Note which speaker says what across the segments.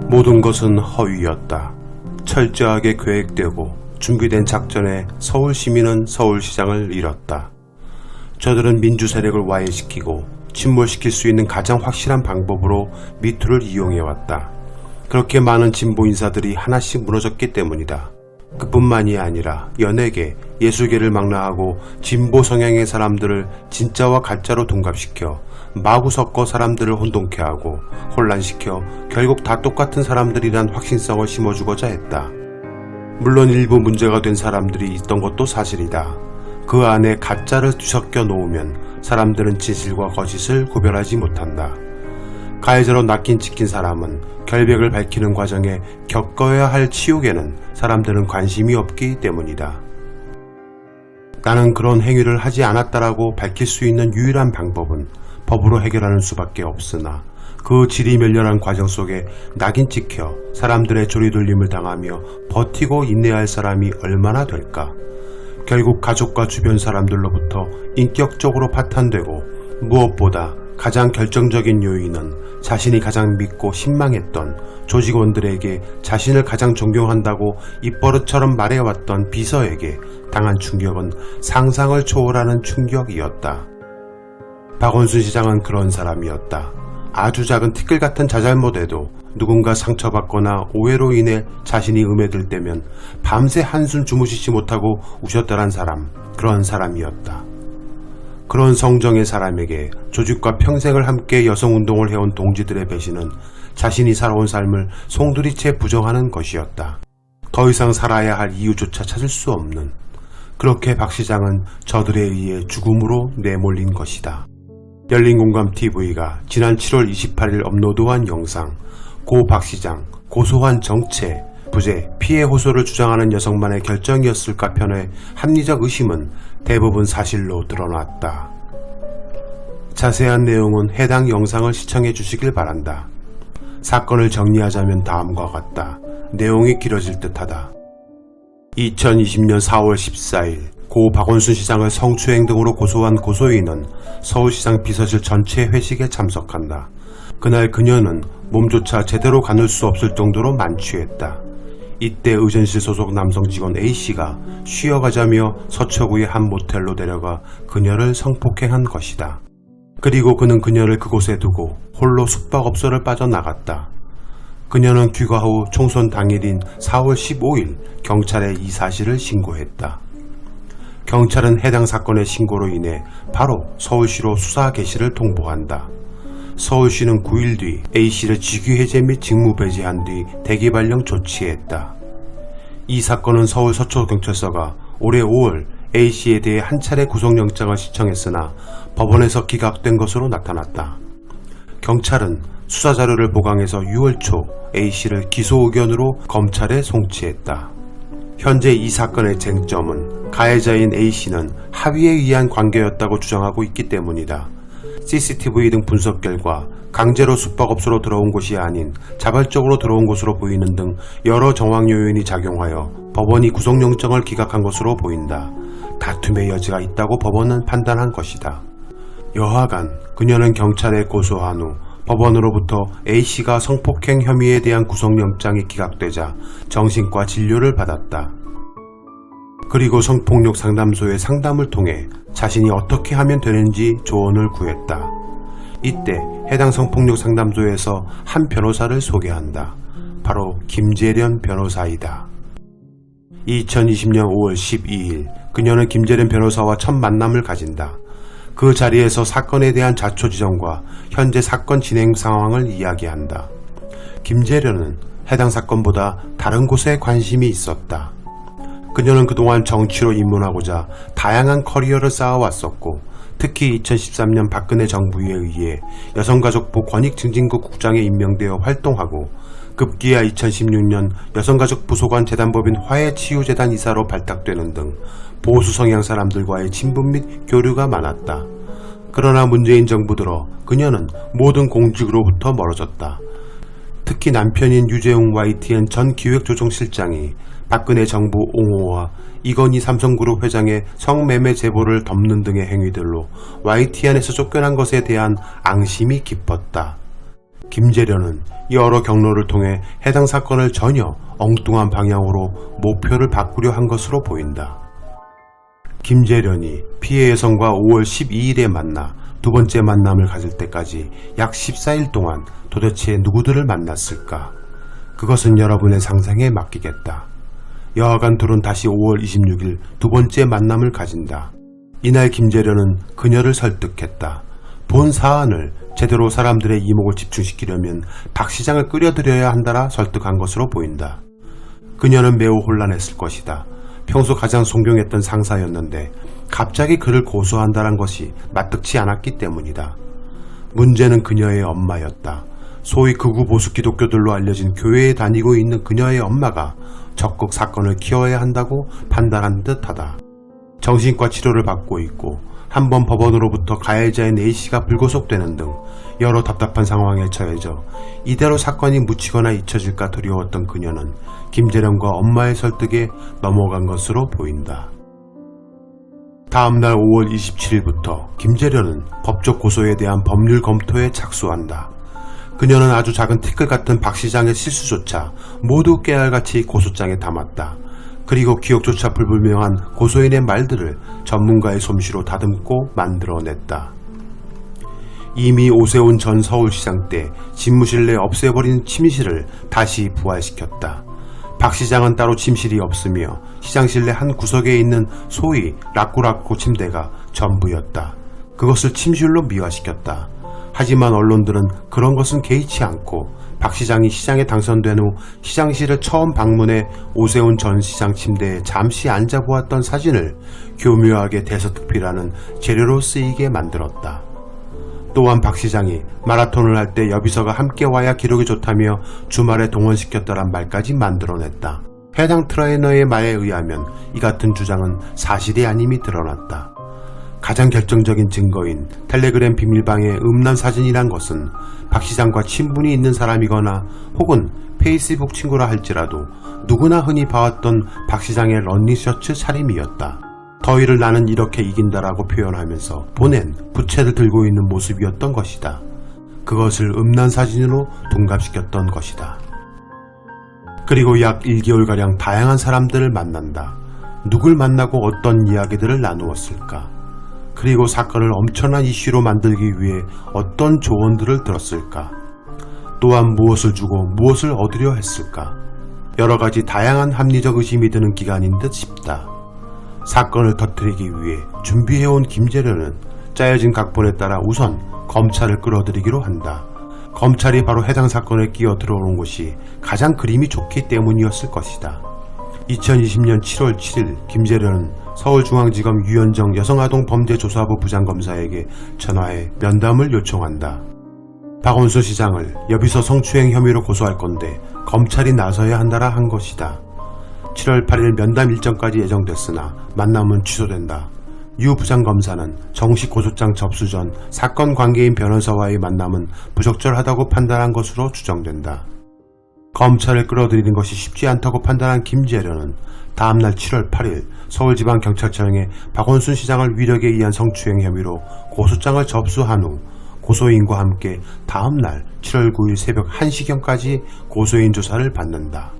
Speaker 1: 모든 것은 허위였다. 철저하게 계획되고 준비된 작전에 서울 시민은 서울시장을 잃었다. 저들은 민주 세력을 와해시키고 침몰시킬 수 있는 가장 확실한 방법으로 미투를 이용해왔다. 그렇게 많은 진보 인사들이 하나씩 무너졌기 때문이다. 그뿐만이 아니라 연예계, 예술계를 망라하고 진보 성향의 사람들을 진짜와 가짜로 동갑시켜 마구 섞어 사람들을 혼동케 하고 혼란시켜 결국 다 똑같은 사람들이란 확신성을 심어주고자 했다. 물론 일부 문제가 된 사람들이 있던 것도 사실이다. 그 안에 가짜를 뒤섞여 놓으면 사람들은 진실과 거짓을 구별하지 못한다. 가해자로 낚인 찍힌 사람은 결백을 밝히는 과정에 겪어야 할 치욕에는 사람들은 관심이 없기 때문이다. 나는 그런 행위를 하지 않았다라고 밝힐 수 있는 유일한 방법은 법으로 해결하는 수밖에 없으나 그 지리멸렬한 과정 속에 낙인 찍혀 사람들의 조리돌림을 당하며 버티고 인내할 사람이 얼마나 될까? 결국 가족과 주변 사람들로부터 인격적으로 파탄되고 무엇보다 가장 결정적인 요인은 자신이 가장 믿고 신망했던 조직원들에게 자신을 가장 존경한다고 입버릇처럼 말해왔던 비서에게 당한 충격은 상상을 초월하는 충격이었다. 박원순 시장은 그런 사람이었다. 아주 작은 티끌 같은 자잘못에도 누군가 상처받거나 오해로 인해 자신이 음해들 때면 밤새 한숨 주무시지 못하고 우셨더란 사람, 그런 사람이었다. 그런 성정의 사람에게 조직과 평생을 함께 여성운동을 해온 동지들의 배신은 자신이 살아온 삶을 송두리째 부정하는 것이었다. 더 이상 살아야 할 이유조차 찾을 수 없는, 그렇게 박 시장은 저들에 의해 죽음으로 내몰린 것이다. 열린공감TV가 지난 7월 28일 업로드한 영상, 고 박 시장, 고소한 정체, 부재, 피해 호소를 주장하는 여성만의 결정이었을까 편의 합리적 의심은 대부분 사실로 드러났다. 자세한 내용은 해당 영상을 시청해 주시길 바란다. 사건을 정리하자면 다음과 같다. 내용이 길어질 듯하다. 2020년 4월 14일 고 박원순 시장을 성추행 등으로 고소한 고소인은 서울시장 비서실 전체 회식에 참석한다. 그날 그녀는 몸조차 제대로 가눌 수 없을 정도로 만취했다. 이때 의전실 소속 남성 직원 A씨가 쉬어가자며 서초구의 한 모텔로 데려가 그녀를 성폭행한 것이다. 그리고 그는 그녀를 그곳에 두고 홀로 숙박업소를 빠져나갔다. 그녀는 귀가 후 총선 당일인 4월 15일 경찰에 이 사실을 신고했다. 경찰은 해당 사건의 신고로 인해 바로 서울시로 수사 개시를 통보한다. 서울시는 9일 뒤 A씨를 직위해제 및 직무배제한 뒤 대기발령 조치했다. 이 사건은 서울 서초경찰서가 올해 5월 A씨에 대해 한 차례 구속영장을 신청했으나 법원에서 기각된 것으로 나타났다. 경찰은 수사자료를 보강해서 6월 초 A씨를 기소 의견으로 검찰에 송치했다. 현재 이 사건의 쟁점은 가해자인 A씨는 합의에 의한 관계였다고 주장하고 있기 때문이다. CCTV 등 분석 결과 강제로 숙박업소로 들어온 곳이 아닌 자발적으로 들어온 것으로 보이는 등 여러 정황 요인이 작용하여 법원이 구속영장을 기각한 것으로 보인다. 다툼의 여지가 있다고 법원은 판단한 것이다. 여하간 그녀는 경찰에 고소한 후 법원으로부터 A씨가 성폭행 혐의에 대한 구속영장이 기각되자 정신과 진료를 받았다. 그리고 성폭력 상담소의 상담을 통해 자신이 어떻게 하면 되는지 조언을 구했다. 이때 해당 성폭력 상담소에서 한 변호사를 소개한다. 바로 김재련 변호사이다. 2020년 5월 12일 그녀는 김재련 변호사와 첫 만남을 가진다. 그 자리에서 사건에 대한 자초지종과 현재 사건 진행 상황을 이야기한다. 김재련은 해당 사건보다 다른 곳에 관심이 있었다. 그녀는 그동안 정치로 입문하고자 다양한 커리어를 쌓아왔었고 특히 2013년 박근혜 정부에 의해 여성가족부 권익증진국 국장에 임명되어 활동하고 급기야 2016년 여성가족부소관 재단법인 화해치유재단 이사로 발탁되는 등 보수 성향 사람들과의 친분 및 교류가 많았다. 그러나 문재인 정부 들어 그녀는 모든 공직으로부터 멀어졌다. 특히 남편인 유재웅 YTN 전 기획조정실장이 박근혜 정부 옹호와 이건희 삼성그룹 회장의 성매매 제보를 덮는 등의 행위들로 YTN에서 쫓겨난 것에 대한 앙심이 깊었다. 김재련은 여러 경로를 통해 해당 사건을 전혀 엉뚱한 방향으로 목표를 바꾸려 한 것으로 보인다. 김재련이 피해 여성과 5월 12일에 만나 두 번째 만남을 가질 때까지 약 14일 동안 도대체 누구들을 만났을까? 그것은 여러분의 상상에 맡기겠다. 여하간 둘은 다시 5월 26일 두 번째 만남을 가진다. 이날 김재련은 그녀를 설득했다. 본 사안을 제대로 사람들의 이목을 집중시키려면 박 시장을 끌어들여야 한다라 설득한 것으로 보인다. 그녀는 매우 혼란했을 것이다. 평소 가장 존경했던 상사였는데 갑자기 그를 고소한다는 것이 마뜩치 않았기 때문이다. 문제는 그녀의 엄마였다. 소위 극우 보수 기독교들로 알려진 교회에 다니고 있는 그녀의 엄마가 적극 사건을 키워야 한다고 판단한 듯하다. 정신과 치료를 받고 있고 한번 법원으로부터 가해자인 A씨가 불구속되는 등 여러 답답한 상황에 처해져 이대로 사건이 묻히거나 잊혀질까 두려웠던 그녀는 김재련과 엄마의 설득에 넘어간 것으로 보인다. 다음날 5월 27일부터 김재련은 법적 고소에 대한 법률 검토에 착수한다. 그녀는 아주 작은 티끌 같은 박 시장의 실수조차 모두 깨알같이 고소장에 담았다. 그리고 기억조차 불분명한 고소인의 말들을 전문가의 솜씨로 다듬고 만들어냈다. 이미 오세훈 전 서울시장 때 집무실 내 없애버린 침실을 다시 부활시켰다. 박 시장은 따로 침실이 없으며 시장실 내 한 구석에 있는 소위 라꾸라꾸 침대가 전부였다. 그것을 침실로 미화시켰다. 하지만 언론들은 그런 것은 개의치 않고 박 시장이 시장에 당선된 후 시장실을 처음 방문해 오세훈 전 시장 침대에 잠시 앉아보았던 사진을 교묘하게 대서특필하는 재료로 쓰이게 만들었다. 또한 박 시장이 마라톤을 할 때 여비서가 함께 와야 기록이 좋다며 주말에 동원시켰다란 말까지 만들어냈다. 해당 트레이너의 말에 의하면 이 같은 주장은 사실이 아님이 드러났다. 가장 결정적인 증거인 텔레그램 비밀방의 음란 사진이란 것은 박 시장과 친분이 있는 사람이거나 혹은 페이스북 친구라 할지라도 누구나 흔히 봐왔던 박 시장의 런닝셔츠 차림이었다. 더위를 나는 이렇게 이긴다라고 표현하면서 보낸 부채를 들고 있는 모습이었던 것이다. 그것을 음란 사진으로 둔갑시켰던 것이다. 그리고 약 1개월가량 다양한 사람들을 만난다. 누굴 만나고 어떤 이야기들을 나누었을까? 그리고 사건을 엄청난 이슈로 만들기 위해 어떤 조언들을 들었을까? 또한 무엇을 주고 무엇을 얻으려 했을까? 여러가지 다양한 합리적 의심이 드는 기간인 듯 싶다. 사건을 터뜨리기 위해 준비해온 김재련은 짜여진 각본에 따라 우선 검찰을 끌어들이기로 한다. 검찰이 바로 해당 사건에 끼어 들어오는 것이 가장 그림이 좋기 때문이었을 것이다. 2020년 7월 7일 김재련은 서울중앙지검 유현정 여성아동범죄조사부 부장검사에게 전화해 면담을 요청한다. 박원순 시장을 여비서 성추행 혐의로 고소할 건데 검찰이 나서야 한다라 한 것이다. 7월 8일 면담 일정까지 예정됐으나 만남은 취소된다. 유 부장검사는 정식 고소장 접수 전 사건 관계인 변호사와의 만남은 부적절하다고 판단한 것으로 추정된다. 검찰을 끌어들이는 것이 쉽지 않다고 판단한 김재련은 다음날 7월 8일 서울지방경찰청에 박원순 시장을 위력에 의한 성추행 혐의로 고소장을 접수한 후 고소인과 함께 다음날 7월 9일 새벽 1시경까지 고소인 조사를 받는다.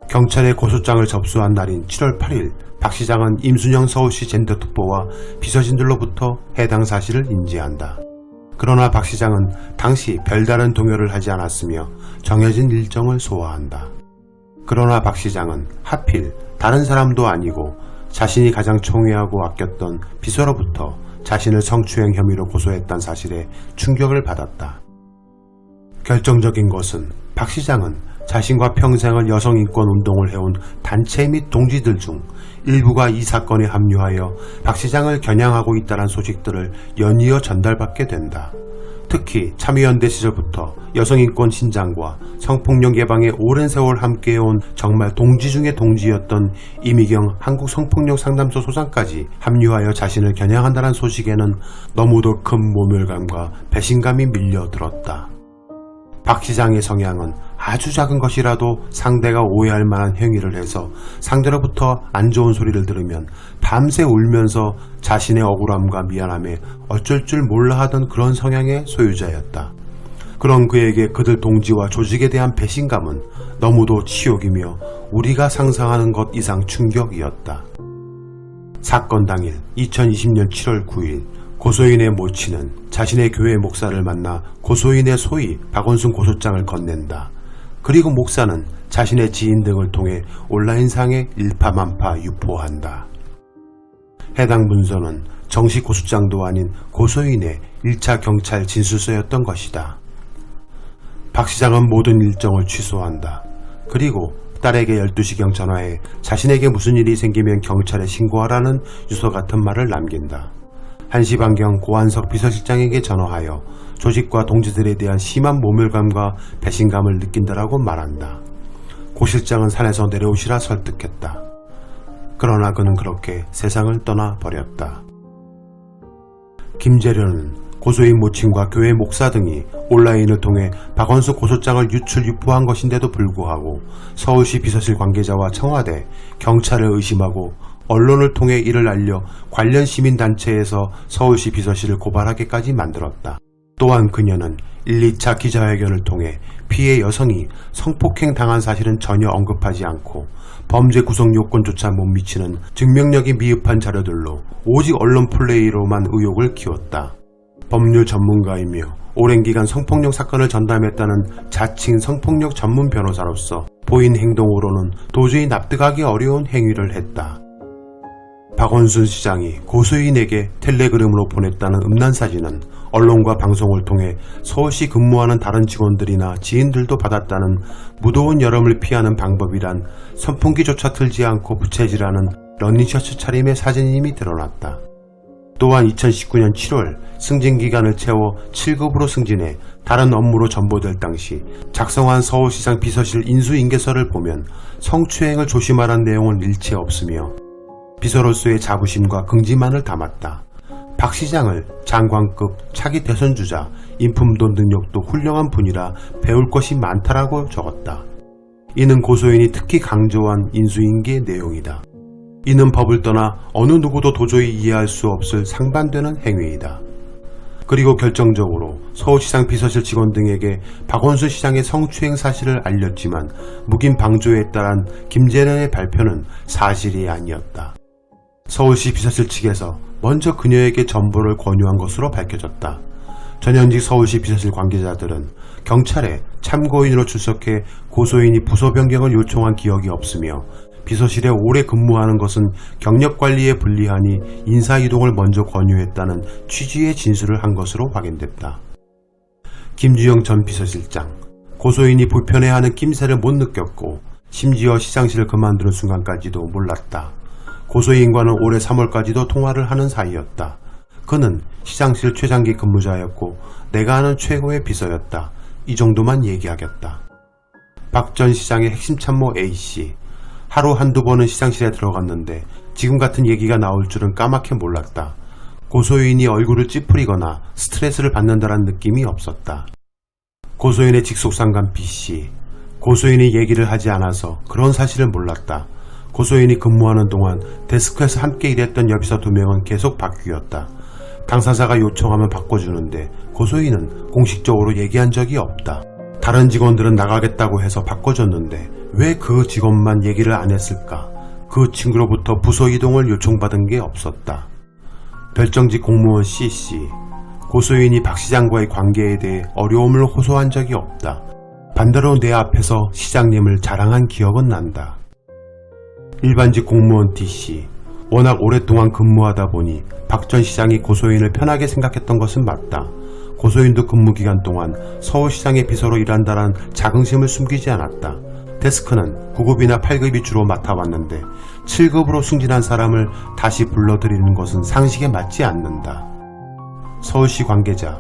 Speaker 1: 경찰에 고소장을 접수한 날인 7월 8일 박 시장은 임순영 서울시 젠더특보와 비서진들로부터 해당 사실을 인지한다. 그러나 박 시장은 당시 별다른 동요를 하지 않았으며 정해진 일정을 소화한다. 그러나 박 시장은 하필 다른 사람도 아니고 자신이 가장 총애하고 아꼈던 비서로부터 자신을 성추행 혐의로 고소했다는 사실에 충격을 받았다. 결정적인 것은 박 시장은 자신과 평생을 여성인권 운동을 해온 단체 및 동지들 중 일부가 이 사건에 합류하여 박 시장을 겨냥하고 있다는 소식들을 연이어 전달받게 된다. 특히 참여연대 시절부터 여성인권 신장과 성폭력 예방에 오랜 세월 함께해온 정말 동지 중의 동지였던 이미경 한국성폭력상담소 소장까지 합류하여 자신을 겨냥한다는 소식에는 너무도 큰 모멸감과 배신감이 밀려들었다. 박 시장의 성향은 아주 작은 것이라도 상대가 오해할 만한 행위를 해서 상대로부터 안 좋은 소리를 들으면 밤새 울면서 자신의 억울함과 미안함에 어쩔 줄 몰라 하던 그런 성향의 소유자였다. 그런 그에게 그들 동지와 조직에 대한 배신감은 너무도 치욕이며 우리가 상상하는 것 이상 충격이었다. 사건 당일 2020년 7월 9일 고소인의 모친은 자신의 교회 목사를 만나 고소인의 소위 박원순 고소장을 건넨다. 그리고 목사는 자신의 지인 등을 통해 온라인상에 일파만파 유포한다. 해당 문서는 정식 고소장도 아닌 고소인의 1차 경찰 진술서였던 것이다. 박 시장은 모든 일정을 취소한다. 그리고 딸에게 12시경 전화해 자신에게 무슨 일이 생기면 경찰에 신고하라는 유서 같은 말을 남긴다. 1시 반경 고한석 비서실장에게 전화하여 조직과 동지들에 대한 심한 모멸감과 배신감을 느낀다라고 말한다. 고 실장은 산에서 내려오시라 설득했다. 그러나 그는 그렇게 세상을 떠나버렸다. 김재련은 고소인 모친과 교회 목사 등이 온라인을 통해 박원순 고소장을 유포한 것인데도 불구하고 서울시 비서실 관계자와 청와대, 경찰을 의심하고 언론을 통해 이를 알려 관련 시민단체에서 서울시 비서실을 고발하게까지 만들었다. 또한 그녀는 1, 2차 기자회견을 통해 피해 여성이 성폭행 당한 사실은 전혀 언급하지 않고 범죄 구성 요건조차 못 미치는 증명력이 미흡한 자료들로 오직 언론 플레이로만 의혹을 키웠다. 법률 전문가이며 오랜 기간 성폭력 사건을 전담했다는 자칭 성폭력 전문 변호사로서 보인 행동으로는 도저히 납득하기 어려운 행위를 했다. 박원순 시장이 고소인에게 텔레그램으로 보냈다는 음란 사진은 언론과 방송을 통해 서울시 근무하는 다른 직원들이나 지인들도 받았다는 무더운 여름을 피하는 방법이란 선풍기조차 틀지 않고 부채질하는 러닝셔츠 차림의 사진임이 드러났다. 또한 2019년 7월 승진기간을 채워 7급으로 승진해 다른 업무로 전보될 당시 작성한 서울시장 비서실 인수인계서를 보면 성추행을 조심하라는 내용은 일체 없으며 비서로서의 자부심과 긍지만을 담았다. 박 시장을 장관급 차기 대선주자, 인품도 능력도 훌륭한 분이라 배울 것이 많다라고 적었다. 이는 고소인이 특히 강조한 인수인계 내용이다. 이는 법을 떠나 어느 누구도 도저히 이해할 수 없을 상반되는 행위이다. 그리고 결정적으로 서울시장 비서실 직원 등에게 박원순 시장의 성추행 사실을 알렸지만 묵인 방조했다란 김재련의 발표는 사실이 아니었다. 서울시 비서실 측에서 먼저 그녀에게 전보를 권유한 것으로 밝혀졌다. 전현직 서울시 비서실 관계자들은 경찰에 참고인으로 출석해 고소인이 부서 변경을 요청한 기억이 없으며 비서실에 오래 근무하는 것은 경력관리에 불리하니 인사이동을 먼저 권유했다는 취지의 진술을 한 것으로 확인됐다. 김주영 전 비서실장, 고소인이 불편해하는 낌새를 못 느꼈고 심지어 시장실을 그만두는 순간까지도 몰랐다. 고소인과는 올해 3월까지도 통화를 하는 사이였다. 그는 시장실 최장기 근무자였고 내가 아는 최고의 비서였다. 이 정도만 얘기하겠다. 박 전 시장의 핵심 참모 A씨. 하루 한두 번은 시장실에 들어갔는데 지금 같은 얘기가 나올 줄은 까맣게 몰랐다. 고소인이 얼굴을 찌푸리거나 스트레스를 받는다는 느낌이 없었다. 고소인의 직속상관 B씨. 고소인이 얘기를 하지 않아서 그런 사실을 몰랐다. 고소인이 근무하는 동안 데스크에서 함께 일했던 여비서 2명은 계속 바뀌었다. 당사자가 요청하면 바꿔주는데 고소인은 공식적으로 얘기한 적이 없다. 다른 직원들은 나가겠다고 해서 바꿔줬는데 왜 그 직원만 얘기를 안 했을까? 그 친구로부터 부서 이동을 요청받은 게 없었다. 별정직 공무원 C씨. 고소인이 박 시장과의 관계에 대해 어려움을 호소한 적이 없다. 반대로 내 앞에서 시장님을 자랑한 기억은 난다. 일반직 공무원 D씨. 워낙 오랫동안 근무하다 보니 박 전 시장이 고소인을 편하게 생각했던 것은 맞다. 고소인도 근무기간 동안 서울시장의 비서로 일한다란 자긍심을 숨기지 않았다. 데스크는 9급이나 8급이 주로 맡아왔는데 7급으로 승진한 사람을 다시 불러들이는 것은 상식에 맞지 않는다. 서울시 관계자.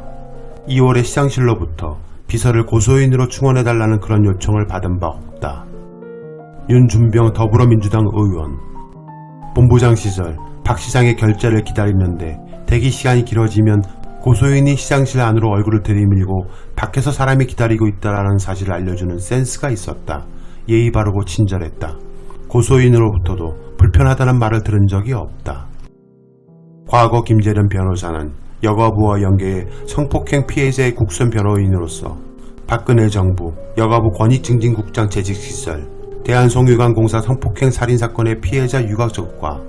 Speaker 1: 2월에 시장실로부터 비서를 고소인으로 충원해달라는 그런 요청을 받은 바 없다. 윤준병 더불어민주당 의원. 본부장 시절 박 시장의 결재를 기다리는데 대기 시간이 길어지면 고소인이 시장실 안으로 얼굴을 들이밀고 밖에서 사람이 기다리고 있다라는 사실을 알려주는 센스가 있었다. 예의 바르고 친절했다. 고소인으로부터도 불편하다는 말을 들은 적이 없다. 과거 김재련 변호사는 여가부와 연계해 성폭행 피해자의 국선 변호인으로서 박근혜 정부 여가부 권익증진국장 재직시설, 대한송유관공사 성폭행 살인사건의 피해자 유가족과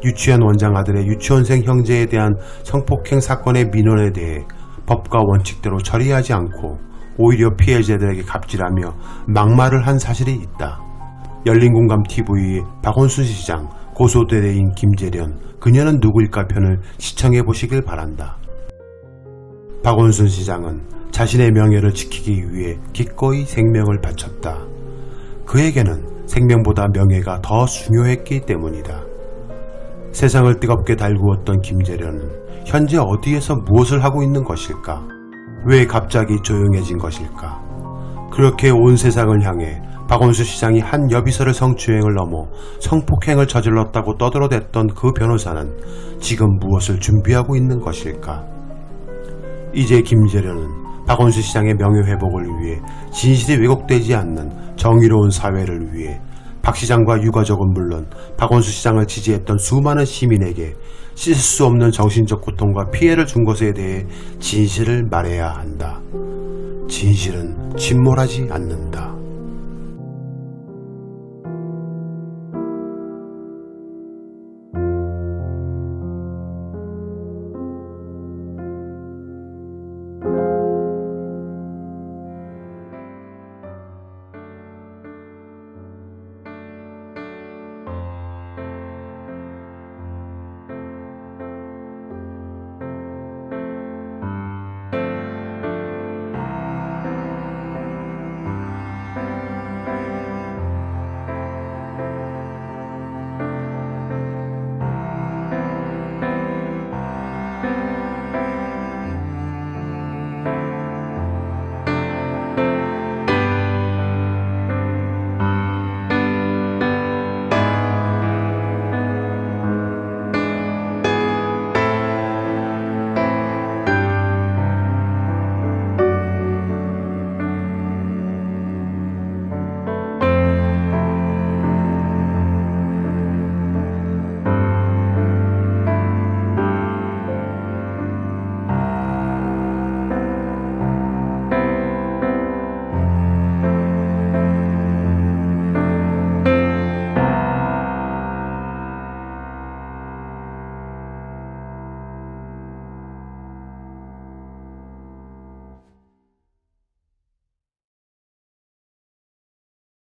Speaker 1: 유치원 원장 아들의 유치원생 형제에 대한 성폭행 사건의 민원에 대해 법과 원칙대로 처리하지 않고 오히려 피해자들에게 갑질하며 막말을 한 사실이 있다. 열린공감TV의 박원순 시장, 고소대대인 김재련, 그녀는 누구일까 편을 시청해 보시길 바란다. 박원순 시장은 자신의 명예를 지키기 위해 기꺼이 생명을 바쳤다. 그에게는 생명보다 명예가 더 중요했기 때문이다. 세상을 뜨겁게 달구었던 김재련은 현재 어디에서 무엇을 하고 있는 것일까? 왜 갑자기 조용해진 것일까? 그렇게 온 세상을 향해 박원순 시장이 한 여비서를 성추행을 넘어 성폭행을 저질렀다고 떠들어댔던 그 변호사는 지금 무엇을 준비하고 있는 것일까? 이제 김재련은 박원순 시장의 명예회복을 위해 진실이 왜곡되지 않는 정의로운 사회를 위해 박 시장과 유가족은 물론 박원순 시장을 지지했던 수많은 시민에게 씻을 수 없는 정신적 고통과 피해를 준 것에 대해 진실을 말해야 한다. 진실은 침몰하지 않는다.